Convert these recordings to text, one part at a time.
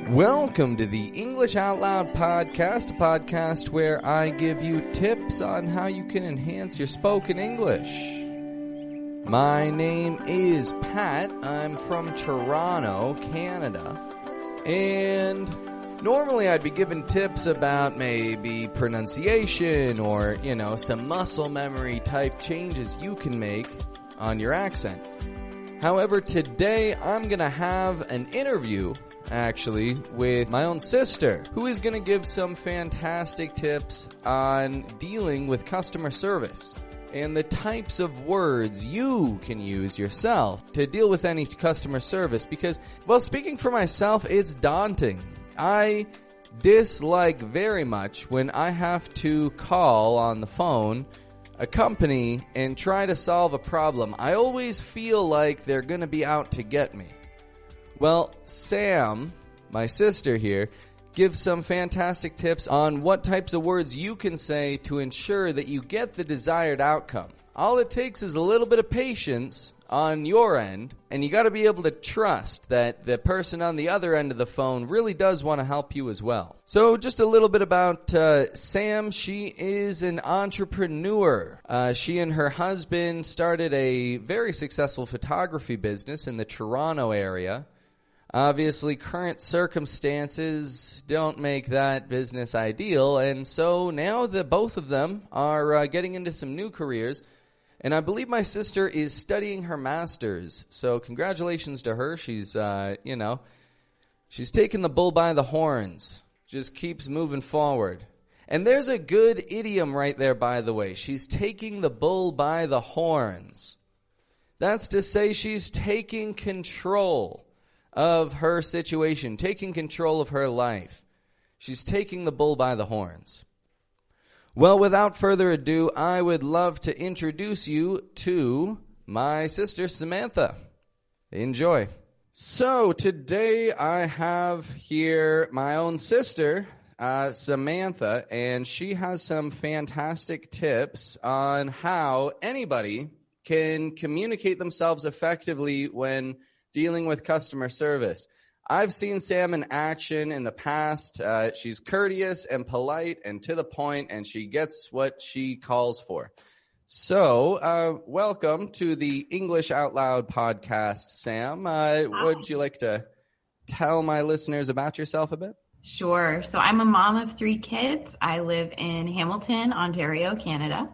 Welcome to the English Out Loud podcast, a podcast where I give you tips on how you can enhance your spoken English. My name is Pat. I'm from Toronto, Canada. And normally I'd be giving tips about maybe pronunciation or, some muscle memory type changes you can make on your accent. However, today I'm going to have an interview actually with my own sister, who is going to give some fantastic tips on dealing with customer service and the types of words you can use yourself to deal with any customer service because, well, speaking for myself, it's daunting. I dislike very much when I have to call on the phone a company and try to solve a problem. I always feel like they're going to be out to get me. Well, Sam, my sister here, gives some fantastic tips on what types of words you can say to ensure that you get the desired outcome. All it takes is a little bit of patience on your end, and you got to be able to trust that the person on the other end of the phone really does want to help you as well. So just a little bit about Sam. She is an entrepreneur. She and her husband started a very successful photography business in the Toronto area. Obviously, current circumstances don't make that business ideal, and so now the both of them are getting into some new careers, and I believe my sister is studying her master's, so congratulations to her. She's, she's taking the bull by the horns, just keeps moving forward. And there's a good idiom right there, by the way. She's taking the bull by the horns. That's to say she's taking control of her situation, taking control of her life. She's taking the bull by the horns. Well, without further ado, I would love to introduce you to my sister, Samantha. Enjoy. So, today I have here my own sister, Samantha, and she has some fantastic tips on how anybody can communicate themselves effectively when dealing with customer service. I've seen Sam in action in the past. She's courteous and polite and to the point, and she gets what she calls for. So, welcome to the English Out Loud podcast, Sam. Would you like to tell my listeners about yourself a bit? Sure. So I'm a mom of 3 kids. I live in Hamilton, Ontario, Canada.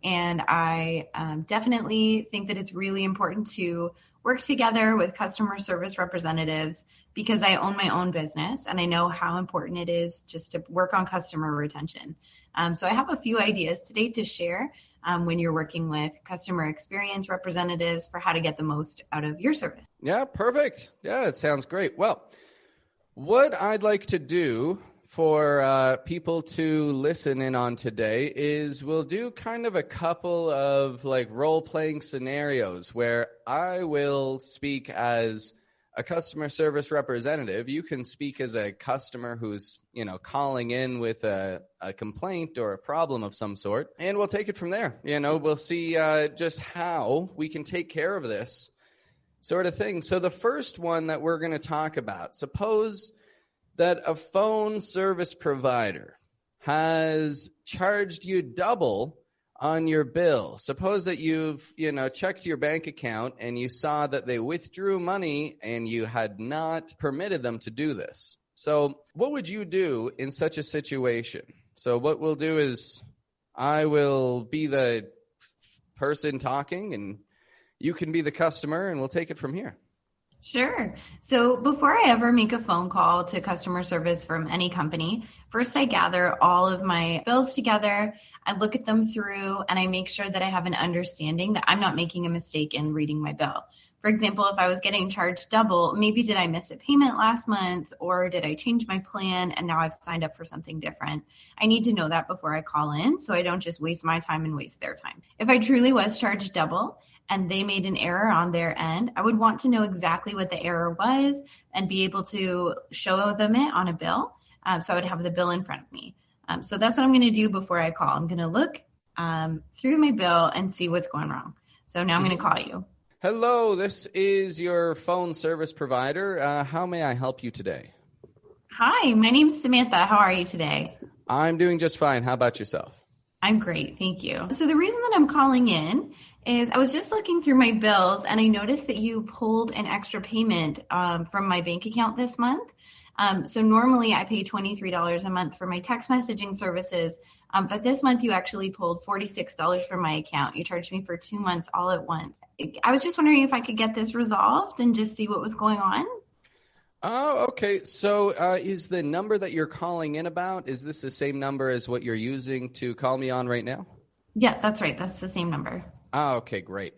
And I definitely think that it's really important to work together with customer service representatives because I own my own business and I know how important it is just to work on customer retention. So I have a few ideas today to share when you're working with customer experience representatives for how to get the most out of your service. Yeah, perfect. Yeah, it sounds great. Well, what I'd like to do for people to listen in on today is we'll do kind of a couple of role-playing scenarios where I will speak as a customer service representative. You can speak as a customer who's, calling in with a complaint or a problem of some sort, and we'll take it from there. We'll see just how we can take care of this sort of thing. So the first one that we're going to talk about, suppose that a phone service provider has charged you double on your bill. Suppose that you've, checked your bank account and you saw that they withdrew money and you had not permitted them to do this. So what would you do in such a situation? So what we'll do is I will be the person talking and you can be the customer and we'll take it from here. Sure. So before I ever make a phone call to customer service from any company, first I gather all of my bills together, I look at them through, and I make sure that I have an understanding that I'm not making a mistake in reading my bill. For example, if I was getting charged double, maybe did I miss a payment last month, or did I change my plan and now I've signed up for something different? I need to know that before I call in so I don't just waste my time and waste their time. If I truly was charged double, and they made an error on their end, I would want to know exactly what the error was and be able to show them it on a bill. So I would have the bill in front of me. So that's what I'm going to do before I call. I'm going to look through my bill and see what's going wrong. So now I'm going to call you. Hello, this is your phone service provider. How may I help you today? Hi, my name's Samantha. How are you today? I'm doing just fine. How about yourself? I'm great, thank you. So the reason that I'm calling in is I was just looking through my bills and I noticed that you pulled an extra payment from my bank account this month. So normally I pay $23 a month for my text messaging services, but this month you actually pulled $46 from my account. You charged me for 2 months all at once. I was just wondering if I could get this resolved and just see what was going on. Oh, okay. So is the number that you're calling in about, is this the same number as what you're using to call me on right now? Yeah, that's right. That's the same number. Ah, okay, great.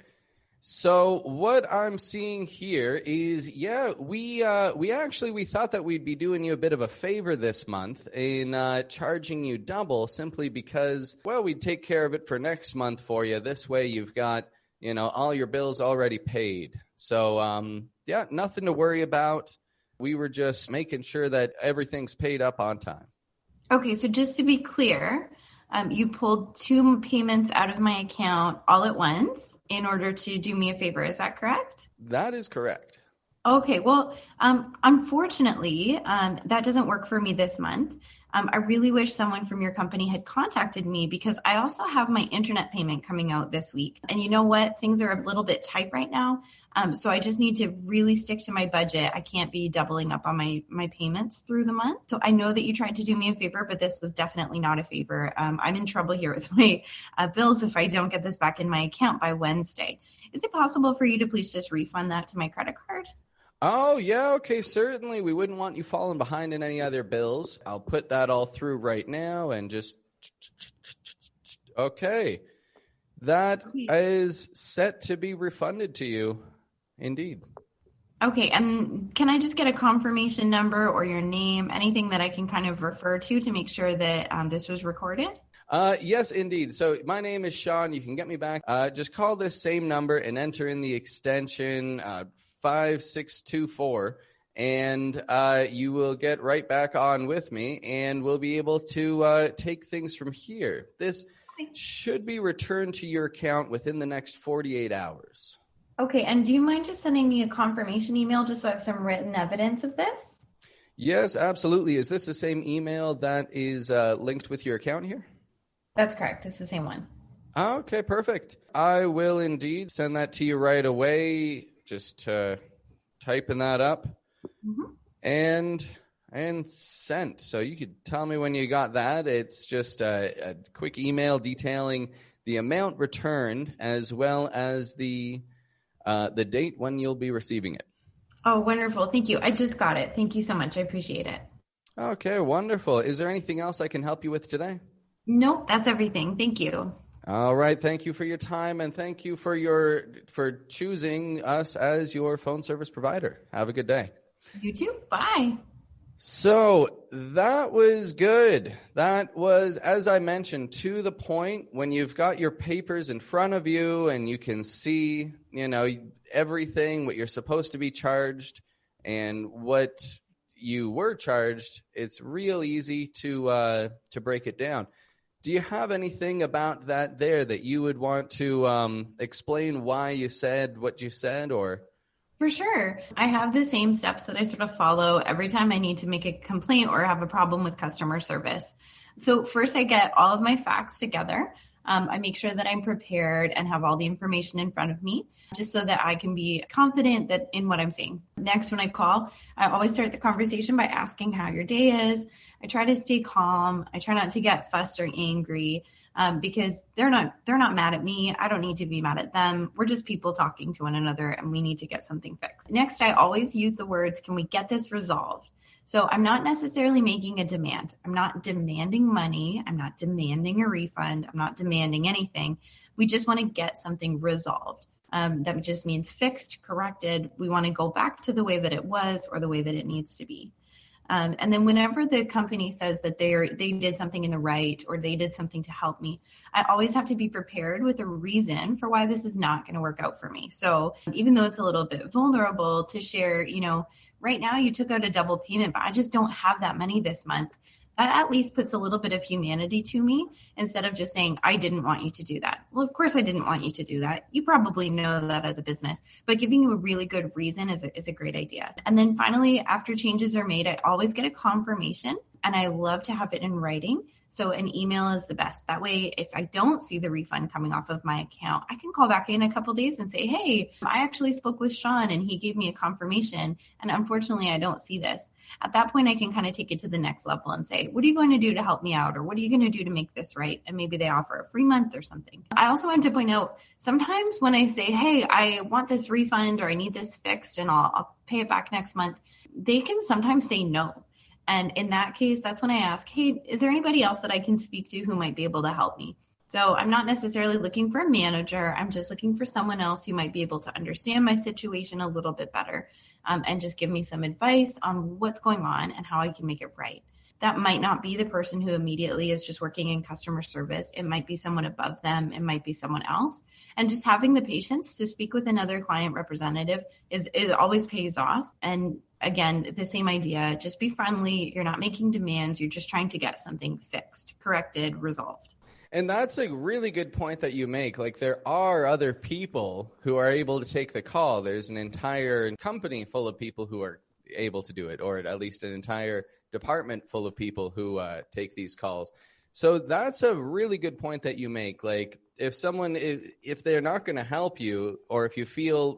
So what I'm seeing here is, we thought that we'd be doing you a bit of a favor this month in charging you double simply because, well, we'd take care of it for next month for you. This way you've got, all your bills already paid. So, nothing to worry about. We were just making sure that everything's paid up on time. Okay, so just to be clear, you pulled 2 payments out of my account all at once in order to do me a favor. Is that correct? That is correct. Okay, well, unfortunately, that doesn't work for me this month. I really wish someone from your company had contacted me because I also have my internet payment coming out this week. And you know what? Things are a little bit tight right now. So I just need to really stick to my budget. I can't be doubling up on my payments through the month. So I know that you tried to do me a favor, but this was definitely not a favor. I'm in trouble here with my bills if I don't get this back in my account by Wednesday. Is it possible for you to please just refund that to my credit card? Oh, yeah, okay, certainly. We wouldn't want you falling behind in any other bills. I'll put that all through right now and just... Okay. That is set to be refunded to you. Indeed. Okay, and can I just get a confirmation number or your name, anything that I can kind of refer to make sure that this was recorded? Yes, indeed. So my name is Sean. You can get me back. Just call this same number and enter in the extension 5624, and you will get right back on with me, and we'll be able to take things from here. This should be returned to your account within the next 48 hours. Okay, and do you mind just sending me a confirmation email just so I have some written evidence of this? Yes, absolutely. Is this the same email that is linked with your account here? That's correct. It's the same one. Okay, perfect. I will indeed send that to you right away. Just typing that up and sent. So you could tell me when you got that. It's just a quick email detailing the amount returned as well as the date when you'll be receiving it. Oh, wonderful. Thank you. I just got it. Thank you so much. I appreciate it. Okay, wonderful. Is there anything else I can help you with today? Nope, that's everything. Thank you. All right. Thank you for your time, and thank you for choosing us as your phone service provider. Have a good day. You too. Bye. So that was good. That was, as I mentioned, to the point. When you've got your papers in front of you and you can see, everything, what you're supposed to be charged and what you were charged, it's real easy to break it down. Do you have anything about that there that you would want to explain why you said what you said, or? For sure. I have the same steps that I sort of follow every time I need to make a complaint or have a problem with customer service. So first I get all of my facts together. I make sure that I'm prepared and have all the information in front of me just so that I can be confident that in what I'm saying. Next, when I call, I always start the conversation by asking how your day is. I try to stay calm. I try not to get fussed or angry because they're not mad at me. I don't need to be mad at them. We're just people talking to one another and we need to get something fixed. Next, I always use the words, can we get this resolved? So I'm not necessarily making a demand. I'm not demanding money. I'm not demanding a refund. I'm not demanding anything. We just want to get something resolved. That just means fixed, corrected. We want to go back to the way that it was or the way that it needs to be. And then whenever the company says that they did something in the right or they did something to help me, I always have to be prepared with a reason for why this is not going to work out for me. So even though it's a little bit vulnerable to share, right now you took out a double payment, but I just don't have that money this month. that at least puts a little bit of humanity to me instead of just saying, I didn't want you to do that. Well, of course I didn't want you to do that. You probably know that as a business, but giving you a really good reason is a great idea. And then finally, after changes are made, I always get a confirmation, and I love to have it in writing. So an email is the best. That way, if I don't see the refund coming off of my account, I can call back in a couple of days and say, hey, I actually spoke with Sean and he gave me a confirmation. And unfortunately, I don't see this. At that point, I can kind of take it to the next level and say, what are you going to do to help me out? Or what are you going to do to make this right? And maybe they offer a free month or something. I also want to point out, sometimes when I say, hey, I want this refund or I need this fixed and I'll pay it back next month, they can sometimes say no. And in that case, that's when I ask, hey, is there anybody else that I can speak to who might be able to help me? So I'm not necessarily looking for a manager. I'm just looking for someone else who might be able to understand my situation a little bit better and just give me some advice on what's going on and how I can make it right. That might not be the person who immediately is just working in customer service. It might be someone above them. It might be someone else. And just having the patience to speak with another client representative is always pays off. And again, the same idea, just be friendly. You're not making demands. You're just trying to get something fixed, corrected, resolved. And that's a really good point that you make. Like, there are other people who are able to take the call. There's an entire company full of people who are able to do it, or at least an entire department full of people who take these calls. So that's a really good point that you make. Like, if they're not going to help you, or if you feel,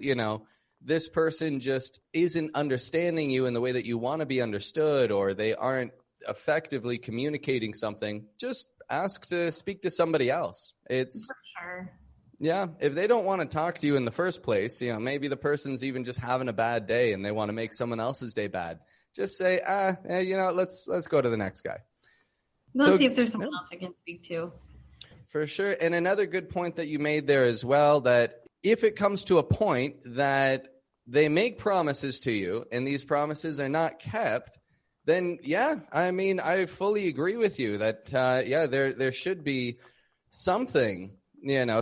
this person just isn't understanding you in the way that you want to be understood, or they aren't effectively communicating something, just ask to speak to somebody else. It's for sure. Yeah. If they don't want to talk to you in the first place, maybe the person's even just having a bad day and they want to make someone else's day bad. Just say, let's go to the next guy. Let's see if there's someone else I can speak to. For sure. And another good point that you made there as well, that if it comes to a point that they make promises to you and these promises are not kept, then I fully agree with you that there should be something,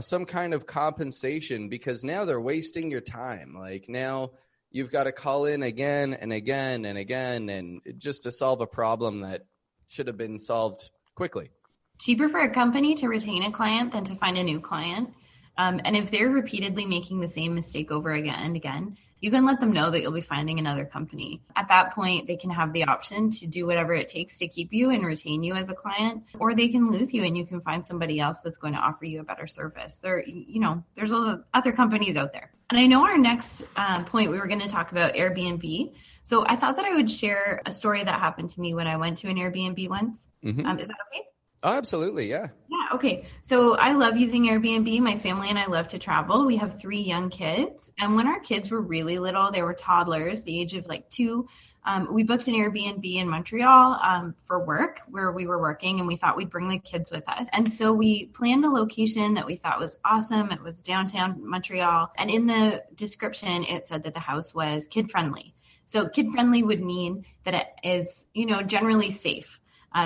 some kind of compensation, because now they're wasting your time. Like, now you've got to call in again and again and again, and just to solve a problem that should have been solved quickly. Cheaper for a company to retain a client than to find a new client. And if they're repeatedly making the same mistake over again and again, you can let them know that you'll be finding another company. At that point, they can have the option to do whatever it takes to keep you and retain you as a client, or they can lose you and you can find somebody else that's going to offer you a better service. There's other companies out there. And I know our next point, we were going to talk about Airbnb. So I thought that I would share a story that happened to me when I went to an Airbnb once. Mm-hmm. Is that okay? Oh, absolutely. Yeah. Yeah. Okay. So I love using Airbnb. My family and I love to travel. We have 3 young kids. And when our kids were really little, they were toddlers, the age of 2, we booked an Airbnb in Montreal for work, where we were working, and we thought we'd bring the kids with us. And so we planned a location that we thought was awesome. It was downtown Montreal. And in the description, it said that the house was kid-friendly. So kid-friendly would mean that it is, generally safe.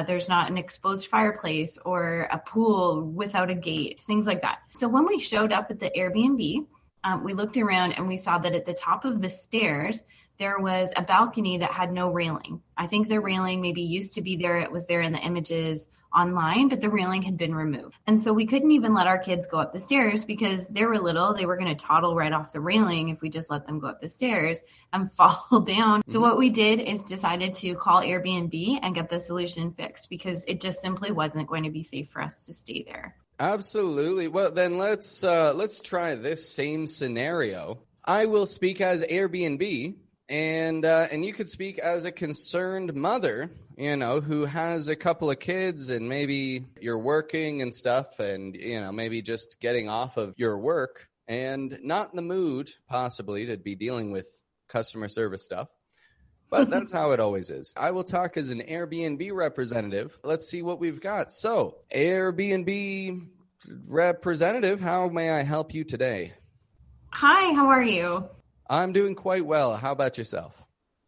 There's not an exposed fireplace or a pool without a gate, things like that. So when we showed up at the Airbnb, we looked around and we saw that at the top of the stairs, there was a balcony that had no railing. I think the railing maybe used to be there. It was there in the images online, but the railing had been removed. And so we couldn't even let our kids go up the stairs because they were little. They were going to toddle right off the railing if we just let them go up the stairs and fall down. So what we did is decided to call Airbnb and get the solution fixed, because it just simply wasn't going to be safe for us to stay there. Absolutely. Well, then let's try this same scenario. I will speak as Airbnb, and you could speak as a concerned mother, who has a couple of kids, and maybe you're working and stuff, and maybe just getting off of your work and not in the mood possibly to be dealing with customer service stuff. But that's how it always is. I will talk as an Airbnb representative. Let's see what we've got. So, Airbnb representative, how may I help you today? Hi, how are you? I'm doing quite well. How about yourself?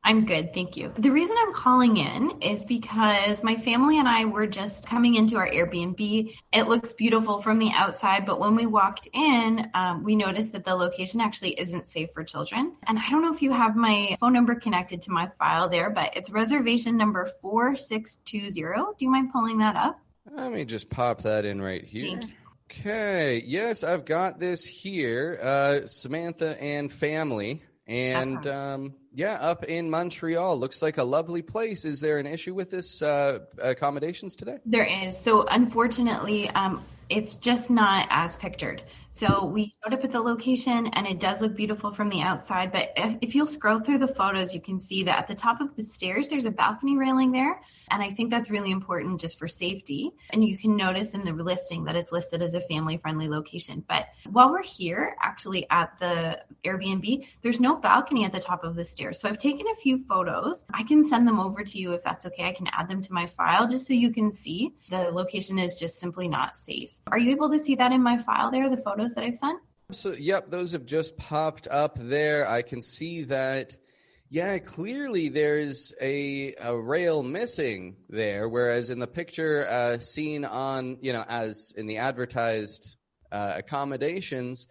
I'm good, thank you. The reason I'm calling in is because my family and I were just coming into our Airbnb. It looks beautiful from the outside, but when we walked in, we noticed that the location actually isn't safe for children. And I don't know if you have my phone number connected to my file there, but it's reservation number 4620. Do you mind pulling that up? Let me just pop that in right here. Thank you. Okay, yes, I've got this here, Samantha and family. And up in Montreal, looks like a lovely place. Is there an issue with this accommodations today? There is. So unfortunately, it's just not as pictured. So we showed up at the location and it does look beautiful from the outside. But if you'll scroll through the photos, you can see that at the top of the stairs, there's a balcony railing there. And I think that's really important just for safety. And you can notice in the listing that it's listed as a family-friendly location. But while we're here, actually at the Airbnb, there's no balcony at the top of the stairs. So I've taken a few photos. I can send them over to you if that's okay. I can add them to my file just so you can see the location is just simply not safe. Are you able to see that in my file there, the photos that I've sent? So, yep, those have just popped up there. I can see that. Yeah, clearly there's a rail missing there, whereas in the picture seen on, as in the advertised accommodations,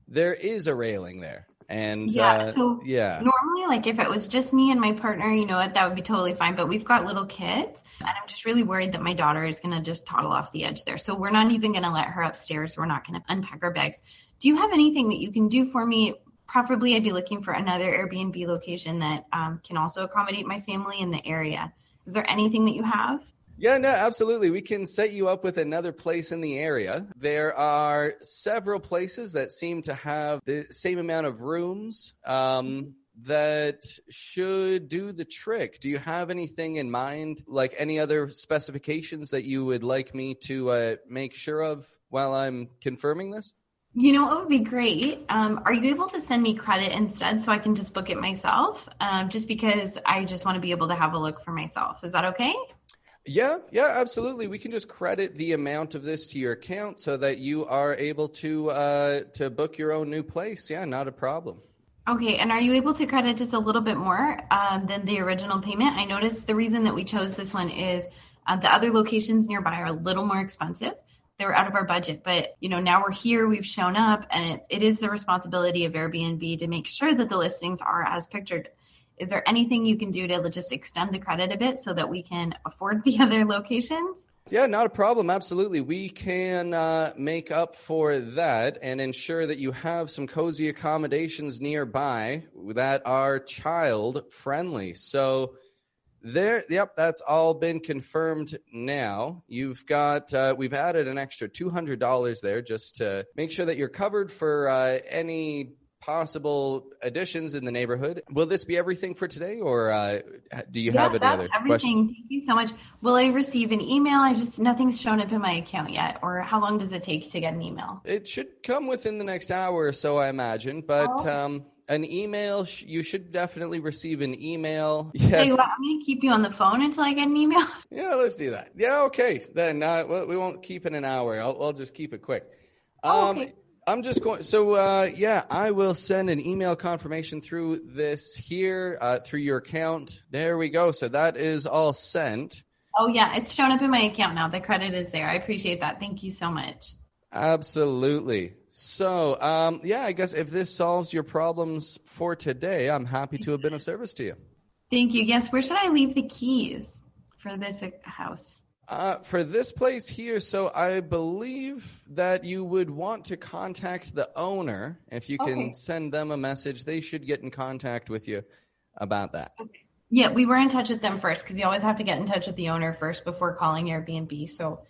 there is a railing there. And normally, like if it was just me and my partner, that would be totally fine. But we've got little kids and I'm just really worried that my daughter is going to just toddle off the edge there. So we're not even going to let her upstairs. We're not going to unpack our bags. Do you have anything that you can do for me? Preferably, I'd be looking for another Airbnb location that can also accommodate my family in the area. Is there anything that you have? Yeah, no, absolutely. We can set you up with another place in the area. There are several places that seem to have the same amount of rooms that should do the trick. Do you have anything in mind, like any other specifications that you would like me to make sure of while I'm confirming this? It would be great. Are you able to send me credit instead so I can just book it myself? Just because I just want to be able to have a look for myself. Is that okay? Yeah, absolutely. We can just credit the amount of this to your account so that you are able to book your own new place. Yeah, not a problem. Okay, and are you able to credit just a little bit more than the original payment? I noticed the reason that we chose this one is the other locations nearby are a little more expensive. They were out of our budget, but now we're here, we've shown up, and it is the responsibility of Airbnb to make sure that the listings are as pictured. Is there anything you can do to just extend the credit a bit so that we can afford the other locations? Yeah, not a problem. Absolutely. We can make up for that and ensure that you have some cozy accommodations nearby that are child friendly. So that's all been confirmed now. You've got, we've added an extra $200 there just to make sure that you're covered for any possible additions in the neighborhood. Will this be everything for today, or do you have any other questions? Thank you so much. Will I receive an email? Nothing's shown up in my account yet, or how long does it take to get an email? It should come within the next hour or so, I imagine, but an email, you should definitely receive an email. Yes. Hey, well, I'm going to keep you on the phone until I get an email. Yeah, let's do that. Yeah, okay. Then we won't keep it an hour. I'll just keep it quick. Okay. I'm just going. So, I will send an email confirmation through this here, through your account. There we go. So that is all sent. Oh, yeah. It's shown up in my account now. The credit is there. I appreciate that. Thank you so much. Absolutely. So, I guess if this solves your problems for today, I'm happy to have been of service to you. Thank you. Yes. Where should I leave the keys for this house? For this place here, so I believe that you would want to contact the owner. If you can send them a message, they should get in contact with you about that. Okay. Yeah, we were in touch with them first because you always have to get in touch with the owner first before calling Airbnb. So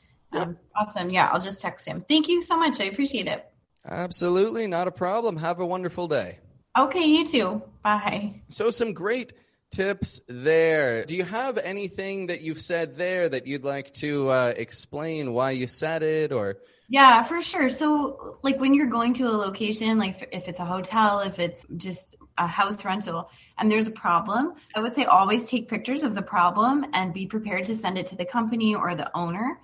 awesome. Yeah, I'll just text him. Thank you so much. I appreciate it. Absolutely. Not a problem. Have a wonderful day. Okay, you too. Bye. So some great tips there. Do you have anything that you've said there that you'd like to explain why you said it, or? Yeah, for sure. So like when you're going to a location, like if it's a hotel, if it's just a house rental and there's a problem, I would say always take pictures of the problem and be prepared to send it to the company or the owner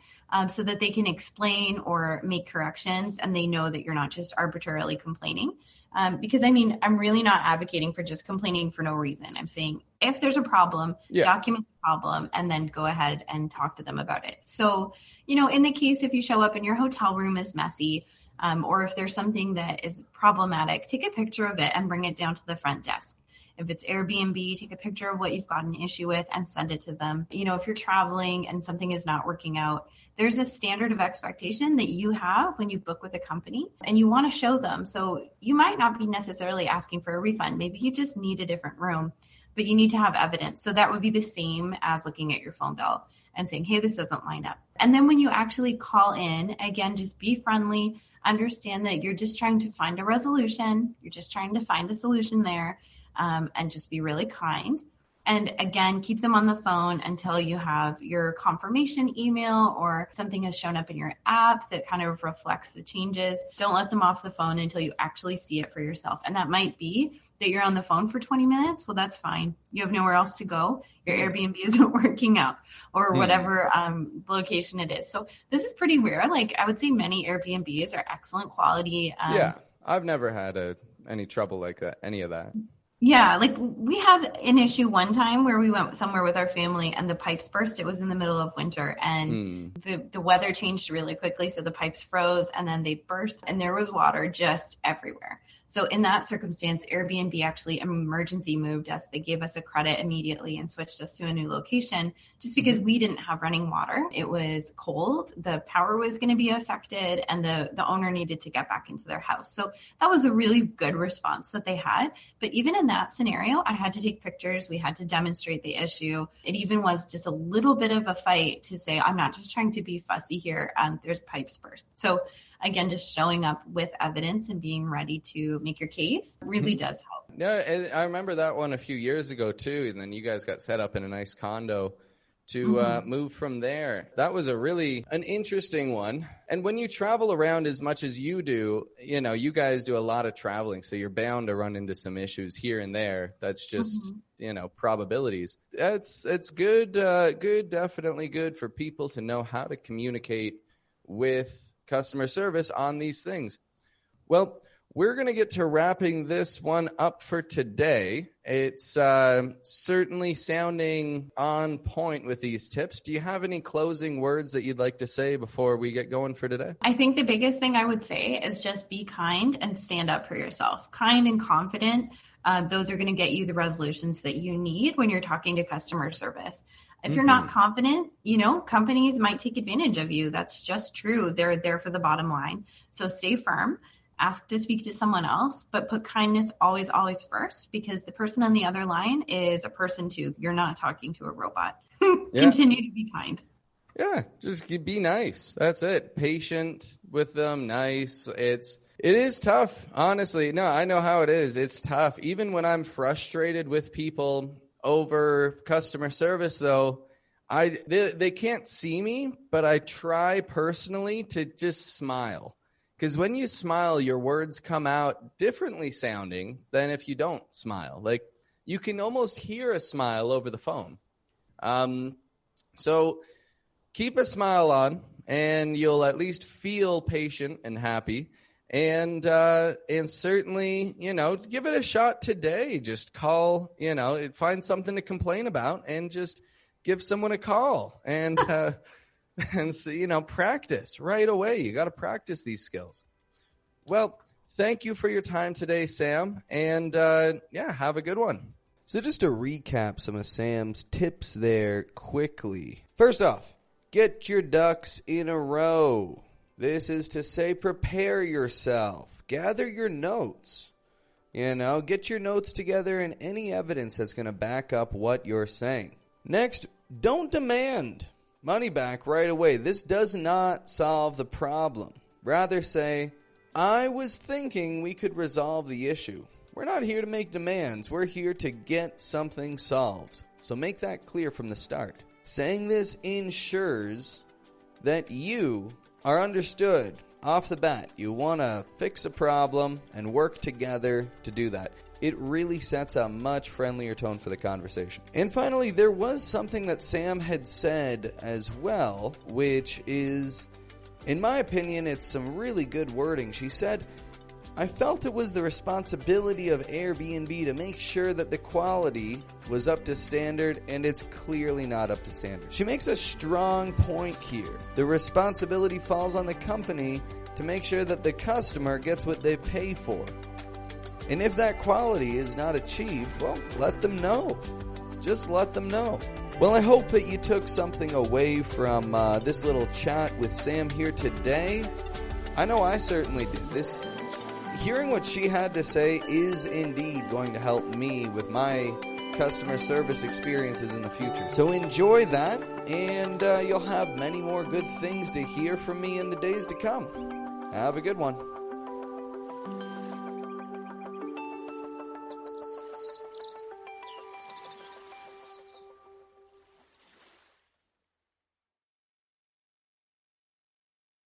so that they can explain or make corrections and they know that you're not just arbitrarily complaining. Because I'm really not advocating for just complaining for no reason. I'm saying if there's a problem, document the problem and then go ahead and talk to them about it. So, in the case, if you show up and your hotel room is messy, or if there's something that is problematic, take a picture of it and bring it down to the front desk. If it's Airbnb, take a picture of what you've got an issue with and send it to them. If you're traveling and something is not working out, there's a standard of expectation that you have when you book with a company and you want to show them. So you might not be necessarily asking for a refund. Maybe you just need a different room, but you need to have evidence. So that would be the same as looking at your phone bill and saying, hey, this doesn't line up. And then when you actually call in, again, just be friendly, understand that you're just trying to find a resolution. You're just trying to find a solution there. And just be really kind. And again, keep them on the phone until you have your confirmation email or something has shown up in your app that kind of reflects the changes. Don't let them off the phone until you actually see it for yourself. And that might be that you're on the phone for 20 minutes. Well, that's fine. You have nowhere else to go. Your Airbnb isn't working out or whatever location it is. So this is pretty rare. Like I would say many Airbnbs are excellent quality. I've never had any trouble like that, any of that. Yeah, like we had an issue one time where we went somewhere with our family and the pipes burst. It was in the middle of winter and the weather changed really quickly. So the pipes froze and then they burst and there was water just everywhere. So in that circumstance, Airbnb actually emergency moved us. They gave us a credit immediately and switched us to a new location just because we didn't have running water. It was cold. The power was going to be affected and the owner needed to get back into their house. So that was a really good response that they had. But even in that scenario, I had to take pictures. We had to demonstrate the issue. It even was just a little bit of a fight to say, I'm not just trying to be fussy here. There's pipes burst. So again, just showing up with evidence and being ready to make your case really does help. Yeah, and I remember that one a few years ago too, and then you guys got set up in a nice condo to move from there. That was an interesting one. And when you travel around as much as you do, you guys do a lot of traveling, so you're bound to run into some issues here and there. That's just, probabilities. It's good, definitely good for people to know how to communicate with customer service on these things. Well, we're going to get to wrapping this one up for today. It's certainly sounding on point with these tips. Do you have any closing words that you'd like to say before we get going for today? I think the biggest thing I would say is just be kind and stand up for yourself. Kind and confident. Those are going to get you the resolutions that you need when you're talking to customer service. If you're not confident, companies might take advantage of you. That's just true. They're there for the bottom line. So stay firm, ask to speak to someone else, but put kindness always, always first, because the person on the other line is a person too. You're not talking to a robot. Continue to be kind. Yeah, just be nice. That's it. Patient with them, nice. It is tough, honestly. No, I know how it is. It's tough. Even when I'm frustrated with people over customer service, though, they can't see me, but I try personally to just smile. Because when you smile, your words come out differently sounding than if you don't smile. Like, you can almost hear a smile over the phone. So keep a smile on, and you'll at least feel patient and happy. And certainly, give it a shot today. Just call, find something to complain about and just give someone a call and so, practice right away. You got to practice these skills. Well, thank you for your time today, Sam. And have a good one. So just to recap some of Sam's tips there quickly. First off, get your ducks in a row. This is to say, prepare yourself. Gather your notes. Get your notes together and any evidence that's going to back up what you're saying. Next, don't demand money back right away. This does not solve the problem. Rather say, I was thinking we could resolve the issue. We're not here to make demands. We're here to get something solved. So make that clear from the start. Saying this ensures that you are understood off the bat. You want to fix a problem and work together to do that. It really sets a much friendlier tone for the conversation. And finally, there was something that Sam had said as well, which is, in my opinion, it's some really good wording. She said, I felt it was the responsibility of Airbnb to make sure that the quality was up to standard, and it's clearly not up to standard. She makes a strong point here. The responsibility falls on the company to make sure that the customer gets what they pay for. And if that quality is not achieved, well, let them know. Just let them know. Well, I hope that you took something away from this little chat with Sam here today. I know I certainly did. Hearing what she had to say is indeed going to help me with my customer service experiences in the future. So enjoy that, and you'll have many more good things to hear from me in the days to come. Have a good one.